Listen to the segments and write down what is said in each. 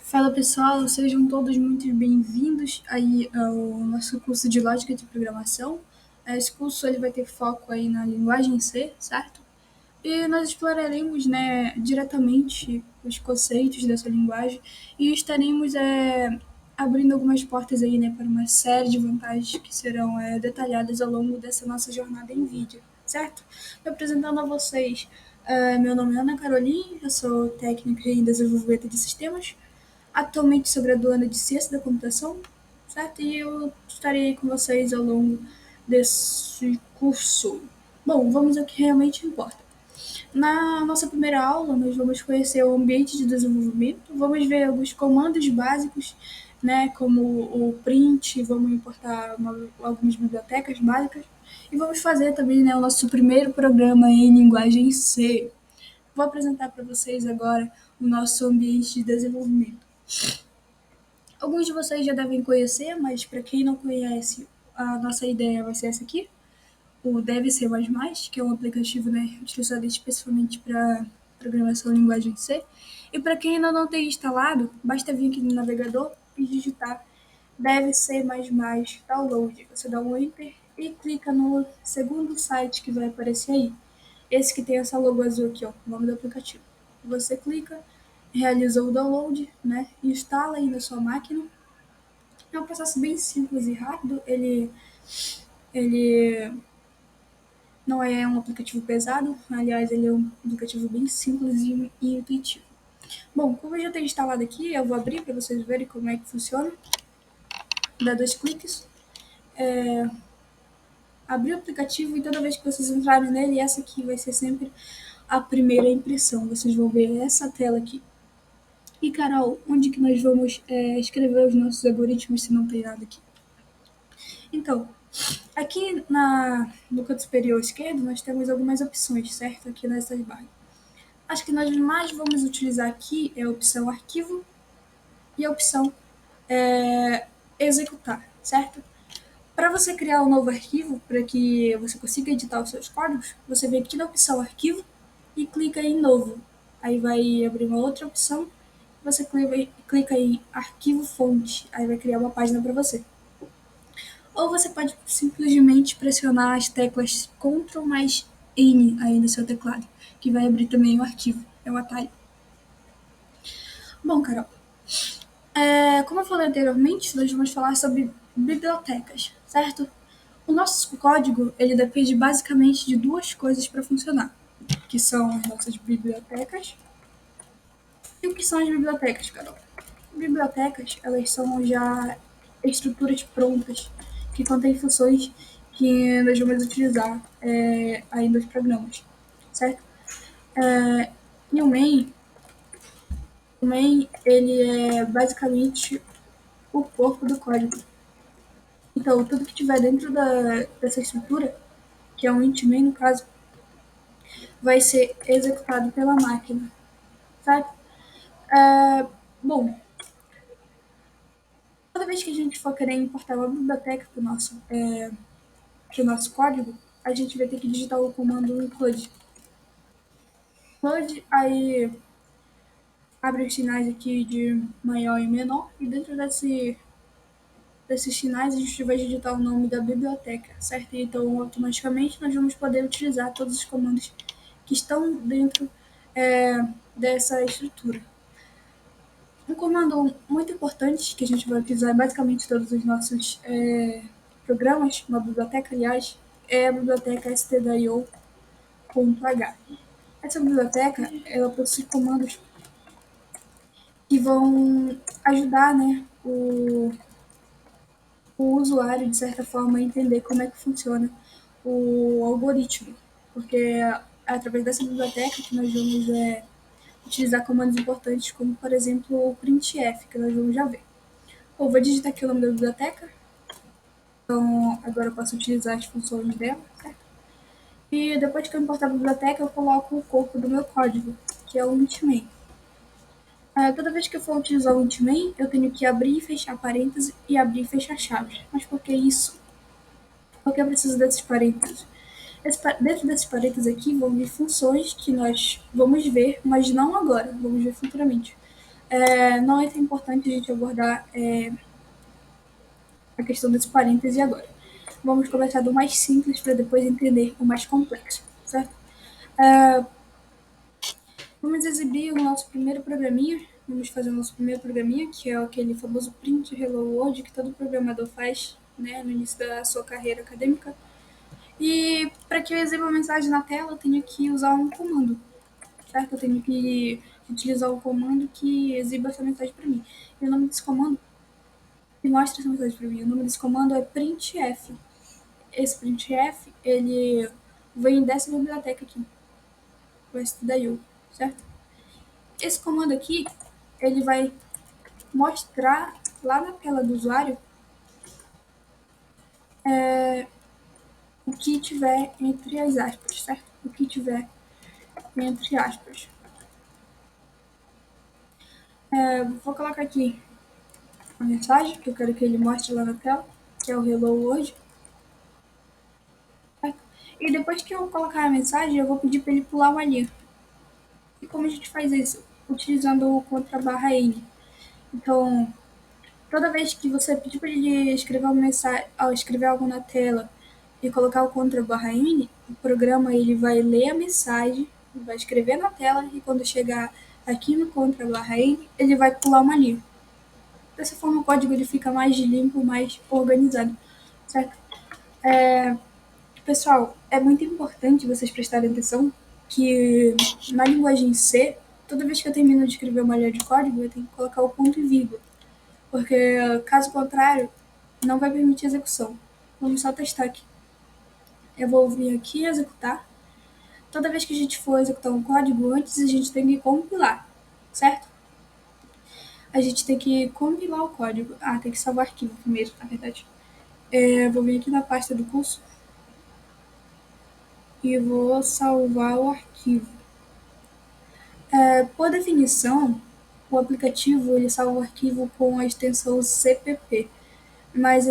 Fala pessoal, sejam todos muito bem-vindos aí ao nosso curso de Lógica de Programação. Esse curso ele vai ter foco aí na linguagem C, certo? E nós exploraremos, diretamente os conceitos dessa linguagem e estaremos abrindo algumas portas aí, para uma série de vantagens que serão detalhadas ao longo dessa nossa jornada em vídeo, certo? Me apresentando a vocês, meu nome é Ana Caroline, eu sou técnica em desenvolvimento de sistemas. Atualmente sou graduanda de Ciência da Computação, certo? E eu estarei com vocês ao longo desse curso. Bom, vamos ao que realmente importa. Na nossa primeira aula, nós vamos conhecer o ambiente de desenvolvimento, vamos ver alguns comandos básicos, como o print, vamos importar algumas bibliotecas básicas, e vamos fazer também, o nosso primeiro programa em linguagem C. Vou apresentar para vocês agora o nosso ambiente de desenvolvimento. Alguns de vocês já devem conhecer, mas para quem não conhece, a nossa ideia vai ser essa aqui, o Deve Ser++, que é um aplicativo utilizado especificamente para programação em linguagem C. E para quem ainda não tem instalado, basta vir aqui no navegador e digitar Deve Ser++ download. Você dá um enter e clica no segundo site que vai aparecer aí. Esse que tem essa logo azul aqui, ó, o nome do aplicativo. Você clica, realiza o download, instala aí na sua máquina. É um processo bem simples e rápido. Ele não é um aplicativo pesado, aliás, ele é um aplicativo bem simples e intuitivo. Bom, como eu já tenho instalado aqui, eu vou abrir para vocês verem como é que funciona. Dá 2 cliques, abrir o aplicativo, e toda vez que vocês entrarem nele, essa aqui vai ser sempre a primeira impressão. Vocês vão ver essa tela aqui. E, Carol, onde que nós vamos escrever os nossos algoritmos se não tem nada aqui? Então, aqui no canto superior esquerdo, nós temos algumas opções, certo? Aqui nessas barras. As que nós mais vamos utilizar aqui é a opção arquivo e a opção executar, certo? Para você criar um novo arquivo, para que você consiga editar os seus códigos, você vem aqui na opção arquivo e clica em novo. Aí vai abrir uma outra opção, você clica em arquivo fonte, aí vai criar uma página para você. Ou você pode simplesmente pressionar as teclas Ctrl mais N aí no seu teclado, que vai abrir também o arquivo, é o atalho. Bom, Carol, como eu falei anteriormente, nós vamos falar sobre bibliotecas, certo? O nosso código ele depende basicamente de 2 coisas para funcionar, que são as nossas bibliotecas. E o que são as bibliotecas, Carol? Bibliotecas, elas são já estruturas prontas que contêm funções que nós vamos utilizar aí nos programas, certo? E o main ele é basicamente o corpo do código. Então, tudo que tiver dentro dessa estrutura, que é um int main no caso, vai ser executado pela máquina, certo? Bom, toda vez que a gente for querer importar uma biblioteca para o nosso código, a gente vai ter que digitar o comando include. Include, aí abre os sinais aqui de maior e menor, e dentro desses sinais a gente vai digitar o nome da biblioteca, certo? Então, automaticamente, nós vamos poder utilizar todos os comandos que estão dentro dessa estrutura. Um comando muito importante que a gente vai utilizar em basicamente todos os nossos programas, uma biblioteca, aliás, é a biblioteca stdio.h. Essa biblioteca, ela possui comandos que vão ajudar, o usuário, de certa forma, a entender como é que funciona o algoritmo, porque é através dessa biblioteca que nós vamos utilizar comandos importantes, como, por exemplo, o printf, que nós vamos já ver. Bom, vou digitar aqui o nome da biblioteca, então agora eu posso utilizar as funções dela, certo? E depois que eu importar a biblioteca, eu coloco o corpo do meu código, que é o int main. Toda vez que eu for utilizar o int main, eu tenho que abrir e fechar parênteses e abrir e fechar chaves. Mas por que isso? Por que eu preciso desses parênteses? Dentro desses parênteses aqui vão vir funções que nós vamos ver, mas não agora, vamos ver futuramente. Não é tão importante a gente abordar a questão desse parêntese agora. Vamos começar do mais simples para depois entender o mais complexo, certo? É, Vamos exibir o nosso primeiro programinha. Vamos fazer o nosso primeiro programinha, que é aquele famoso print Hello World que todo programador faz, né, no início da sua carreira acadêmica. E para que eu exiba a mensagem na tela, eu tenho que usar um comando, certo? Eu tenho que utilizar o comando que exiba essa mensagem para mim. E o nome desse comando, que mostra essa mensagem para mim, o nome desse comando é printf. Esse printf, ele vem dessa biblioteca aqui, o stdio, certo? Esse comando aqui, ele vai mostrar lá na tela do usuário o que tiver entre as aspas, certo? O que tiver entre aspas. Vou colocar aqui a mensagem que eu quero que ele mostre lá na tela, que é o Hello World. Certo? E depois que eu colocar a mensagem, eu vou pedir para ele pular uma linha. E como a gente faz isso? Utilizando o contra/n. Então, toda vez que você pedir para ele escrever uma mensagem, ao escrever algo na tela e colocar o contra/n, o programa ele vai ler a mensagem, vai escrever na tela e quando chegar aqui no contra/n, ele vai pular uma linha. Dessa forma o código ele fica mais limpo, mais organizado, certo? Pessoal, é muito importante vocês prestarem atenção que na linguagem C, toda vez que eu termino de escrever uma linha de código, eu tenho que colocar o ponto e vírgula, porque caso contrário, não vai permitir execução. Vamos só testar aqui. Eu vou vir aqui e executar. Toda vez que a gente for executar um código, antes a gente tem que compilar, certo? A gente tem que compilar o código. Tem que salvar arquivo primeiro, na verdade. Vou vir aqui na pasta do curso e vou salvar o arquivo. Por definição, o aplicativo ele salva o arquivo com a extensão CPP, mas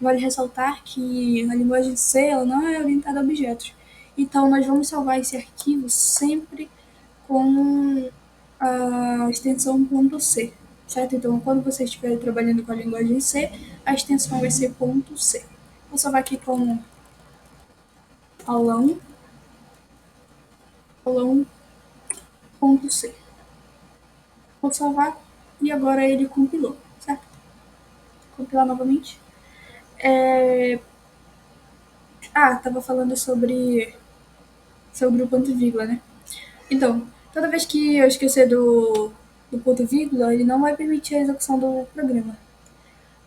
vale ressaltar que a linguagem C ela não é orientada a objetos. Então, nós vamos salvar esse arquivo sempre com a extensão .c, certo? Então, quando você estiver trabalhando com a linguagem C, a extensão vai ser .c. Vou salvar aqui como aulão, aulão.c. Vou salvar e agora ele compilou, certo? Compilar novamente. Tava falando sobre o ponto e vírgula, né? Então, toda vez que eu esquecer do ponto e vírgula, ele não vai permitir a execução do programa.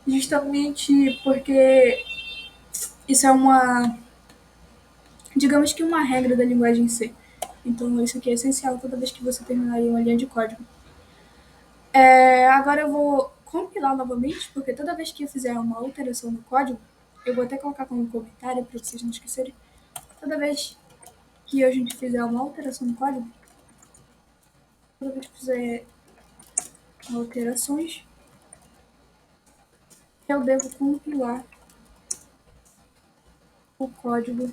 Justamente porque isso é digamos que uma regra da linguagem C. Então, isso aqui é essencial toda vez que você terminar uma linha de código. Agora eu vou compilar novamente, porque toda vez que eu fizer uma alteração no código, eu vou até colocar como comentário para vocês não esquecerem. Toda vez que a gente fizer uma alteração no código, toda vez que fizer alterações, eu devo compilar o código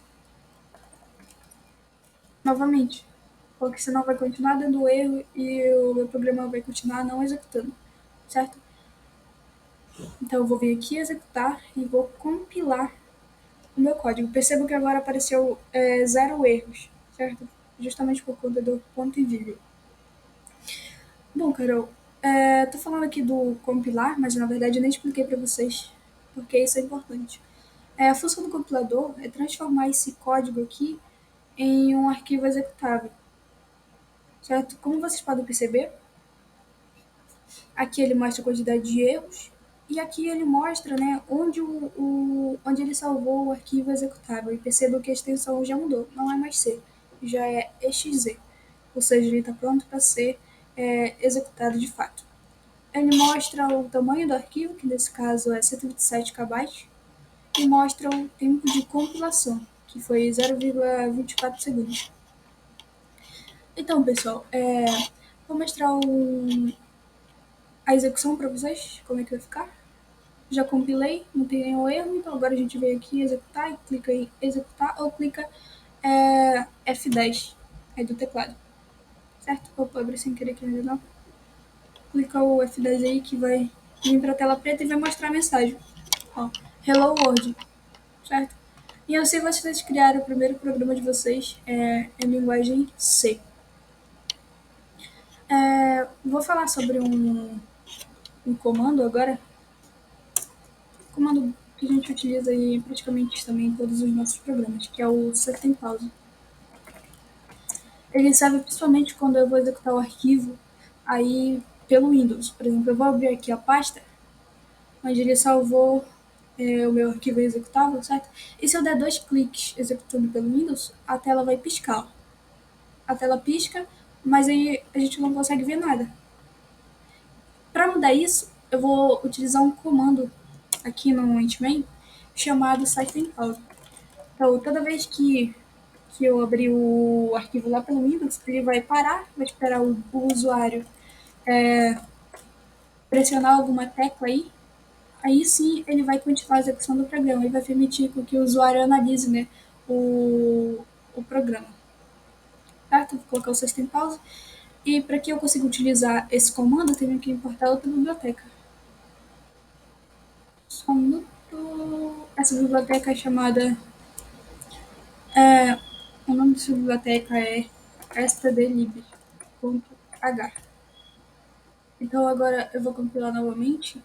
novamente, porque senão vai continuar dando erro e o meu programa vai continuar não executando, certo? Então eu vou vir aqui executar e vou compilar o meu código. Percebo que agora apareceu 0 erros, certo? Justamente por conta do ponto e vírgula. Bom, Carol, tô falando aqui do compilar, mas na verdade eu nem expliquei para vocês, porque isso é importante. A função do compilador é transformar esse código aqui em um arquivo executável, certo? Como vocês podem perceber, aqui ele mostra a quantidade de erros e aqui ele mostra, né, onde ele salvou o arquivo executável. E perceba que a extensão já mudou, não é mais C, já é exe, ou seja, ele está pronto para ser executado de fato. Ele mostra o tamanho do arquivo, que nesse caso é 127 KB, e mostra o tempo de compilação, que foi 0,24 segundos. Então, pessoal, vou mostrar a execução para vocês, como é que vai ficar. Já compilei, não tem nenhum erro, então agora a gente vem aqui executar e clica em executar ou clica F10 aí do teclado, certo? Opa, abri sem querer aqui ainda não. clica o F10 aí que vai vir para a tela preta e vai mostrar a mensagem. Ó, Hello World, certo? E assim vocês criaram o primeiro programa de vocês em linguagem C. Vou falar sobre um comando agora, um comando que a gente utiliza aí praticamente também em todos os nossos programas, que é o Certain Pause. Ele serve principalmente quando eu vou executar o arquivo aí pelo Windows. Por exemplo, eu vou abrir aqui a pasta onde ele salvou o meu arquivo executável, certo? E se eu der 2 cliques executando pelo Windows, a tela vai piscar. A tela pisca, mas aí a gente não consegue ver nada. Para mudar isso, eu vou utilizar um comando aqui no Intmain chamado Pause. Então, toda vez que eu abrir o arquivo lá pelo Windows, ele vai parar, vai esperar o usuário pressionar alguma tecla aí sim ele vai continuar a execução do programa e vai permitir que o usuário analise, né, o programa. Certo? Vou colocar o System Pause. E para que eu consiga utilizar esse comando, eu tenho que importar outra biblioteca. Só um minuto. Essa biblioteca é chamada. O nome dessa biblioteca é stdlib.h. Então agora eu vou compilar novamente.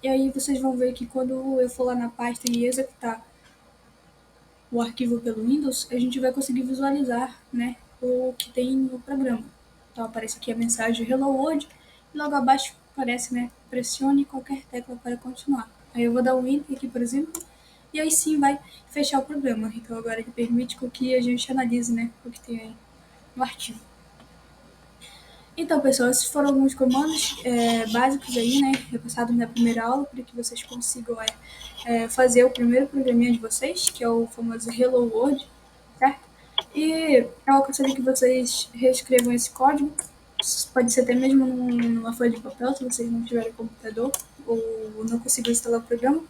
E aí vocês vão ver que quando eu for lá na pasta e executar o arquivo pelo Windows, a gente vai conseguir visualizar, né, o que tem no programa. Então aparece aqui a mensagem Hello World e logo abaixo aparece, né, pressione qualquer tecla para continuar. Aí eu vou dar um Enter aqui, por exemplo, e aí sim vai fechar o programa. Então agora ele permite que a gente analise, né, o que tem aí no arquivo. Então, pessoal, esses foram alguns comandos básicos aí, né, repassados na primeira aula, para que vocês consigam fazer o primeiro programinha de vocês, que é o famoso Hello World, certo? E eu aconselho que vocês reescrevam esse código, pode ser até mesmo numa folha de papel, se vocês não tiverem computador ou não conseguirem instalar o programa.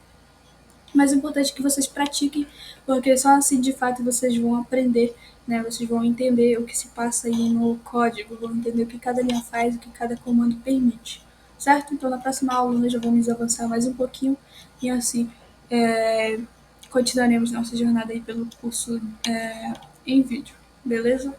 Mas o importante é que vocês pratiquem, porque só assim de fato vocês vão aprender, né? Vocês vão entender o que se passa aí no código, vão entender o que cada linha faz, o que cada comando permite, certo? Então na próxima aula nós já vamos avançar mais um pouquinho e assim continuaremos nossa jornada aí pelo curso em vídeo, beleza?